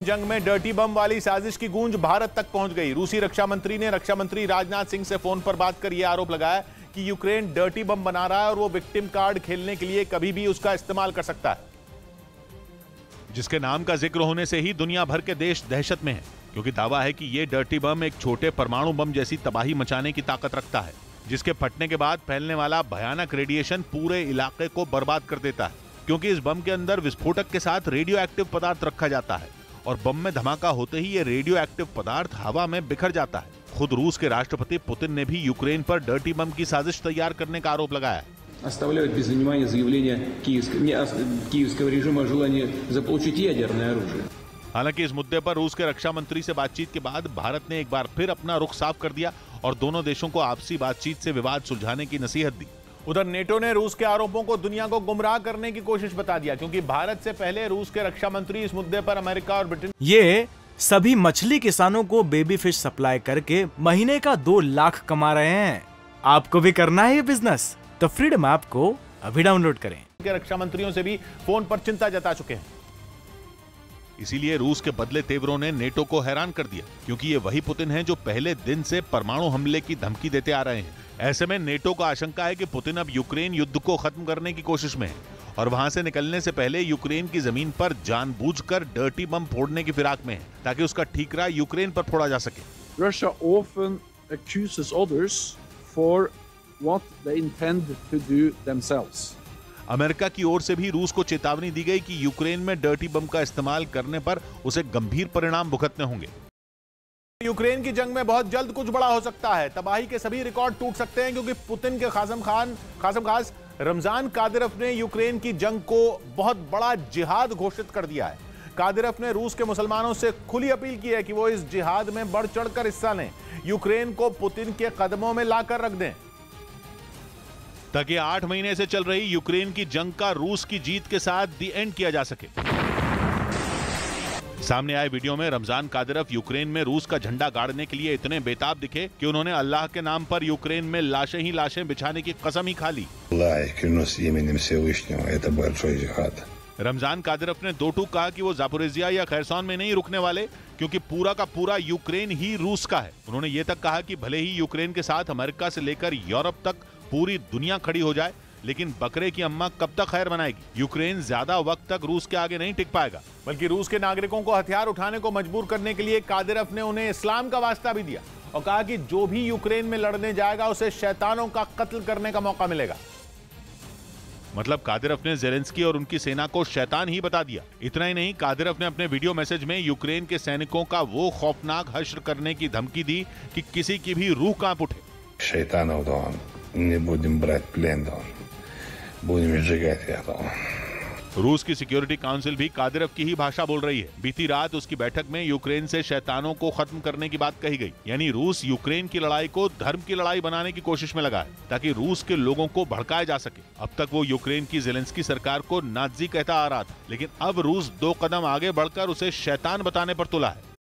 जंग में डर्टी बम वाली साजिश की गूंज भारत तक पहुंच गई। रूसी रक्षा मंत्री ने रक्षा मंत्री राजनाथ सिंह से फोन पर बात कर यह आरोप लगाया कि यूक्रेन डर्टी बम बना रहा है और वो विक्टिम कार्ड खेलने के लिए कभी भी उसका इस्तेमाल कर सकता है, जिसके नाम का जिक्र होने से ही दुनिया भर के देश दहशत में हैं, क्योंकि दावा है कि यह डर्टी बम एक छोटे परमाणु बम जैसी तबाही मचाने की ताकत रखता है, जिसके फटने के बाद फैलने वाला भयानक रेडिएशन पूरे इलाके को बर्बाद कर देता है, क्योंकि इस बम के अंदर विस्फोटक के साथ रेडियो एक्टिव पदार्थ रखा जाता है और बम में धमाका होते ही ये रेडियो एक्टिव पदार्थ हवा में बिखर जाता है। खुद रूस के राष्ट्रपति पुतिन ने भी यूक्रेन पर डर्टी बम की साजिश तैयार करने का आरोप लगाया है। Оставляют без внимания заявление киевского режима о желании заполучить ядерное оружие. हालांकि इस मुद्दे पर रूस के रक्षा मंत्री से बातचीत के बाद भारत ने एक बार फिर अपना रुख साफ कर दिया और दोनों देशों को आपसी बातचीत से विवाद सुलझाने की नसीहत दी। उधर नेटो ने रूस के आरोपों को दुनिया को गुमराह करने की कोशिश बता दिया, क्योंकि भारत से पहले रूस के रक्षा मंत्री इस मुद्दे पर अमेरिका और ब्रिटेन ये सभी मछली किसानों को बेबी फिश सप्लाई करके महीने का 2 लाख कमा रहे हैं। आपको भी करना है ये बिजनेस? तो फ्रीडम ऐप को अभी डाउनलोड करें। के रक्षा मंत्रियों से भी फोन पर चिंता जता चुके हैं। इसीलिए रूस के बदले तेवरों ने नेटो को हैरान कर दिया, क्योंकि ये वही पुतिन हैं जो पहले दिन से परमाणु हमले की धमकी देते आ रहे हैं। ऐसे में नेटो को आशंका है कि पुतिन अब यूक्रेन युद्ध को खत्म करने की कोशिश में है और वहां से निकलने से पहले यूक्रेन की जमीन पर जानबूझकर डर्टी बम फोड़ने की फिराक में है, ताकि उसका ठीकरा यूक्रेन पर फोड़ा जा सके। Russia often accuses others for what they intend to do themselves. America की ओर से भी रूस को चेतावनी दी गई कि यूक्रेन में डर्टी बम का इस्तेमाल करने पर उसे गंभीर परिणाम भुगतने होंगे। यूक्रेन की जंग में बहुत जल्द कुछ बड़ा हो सकता है। तबाही के सभी रिकॉर्ड टूट सकते हैं, क्योंकि पुतिन के खासम खास रमजान कादिरोव ने यूक्रेन की जंग को बहुत बड़ा जिहाद घोषित कर दिया है। कादिरोव ने रूस के मुसलमानों से खुली अपील की है कि वो इस जिहाद में बढ़ चढ़कर हिस्सा लें, यूक्रेन को पुतिन के कदमों में लाकर रख दें, ताकि 8 महीने से चल रही यूक्रेन की जंग का रूस की जीत के साथ दी एंड किया जा सके। सामने आए वीडियो में रमजान कादिरोव यूक्रेन में रूस का झंडा गाड़ने के लिए इतने बेताब दिखे कि उन्होंने अल्लाह के नाम पर यूक्रेन में लाशें ही लाशें बिछाने की कसम ही खा ली। रमजान कादिरोव ने 2 टूक कहा कि वो जापोरिजिया या खैरसॉन में नहीं रुकने वाले, क्योंकि पूरा का पूरा यूक्रेन ही रूस का है। उन्होंने ये तक कहा कि भले ही यूक्रेन के साथ अमेरिका से लेकर यूरोप तक पूरी दुनिया खड़ी हो जाए, लेकिन बकरे की अम्मा कब तक खैर बनाएगी। यूक्रेन ज्यादा वक्त तक रूस के आगे नहीं टिक पाएगा। बल्कि रूस के नागरिकों को हथियार उठाने को मजबूर करने के लिए कादिरोव ने उन्हें इस्लाम का वास्ता भी दिया और कहा कि जो भी यूक्रेन में लड़ने जाएगा उसे शैतानों का कत्ल करने का मौका मिलेगा। मतलब कादिरोव ने ज़ेलेंस्की और उनकी सेना को शैतान ही बता दिया। इतना ही नहीं, कादिरोव ने अपने वीडियो मैसेज में यूक्रेन के सैनिकों का वो खौफनाक हश्र करने की धमकी दी कि किसी की भी रूह कांप उठे। रूस की सिक्योरिटी काउंसिल भी कादिरोव की ही भाषा बोल रही है। बीती रात उसकी बैठक में यूक्रेन से शैतानों को खत्म करने की बात कही गई, यानी रूस यूक्रेन की लड़ाई को धर्म की लड़ाई बनाने की कोशिश में लगा है, ताकि रूस के लोगों को भड़काया जा सके। अब तक वो यूक्रेन की ज़ेलेंस्की सरकार को नाज़ी कहता आ रहा था, लेकिन अब रूस 2 कदम आगे बढ़कर उसे शैतान बताने पर तुला है।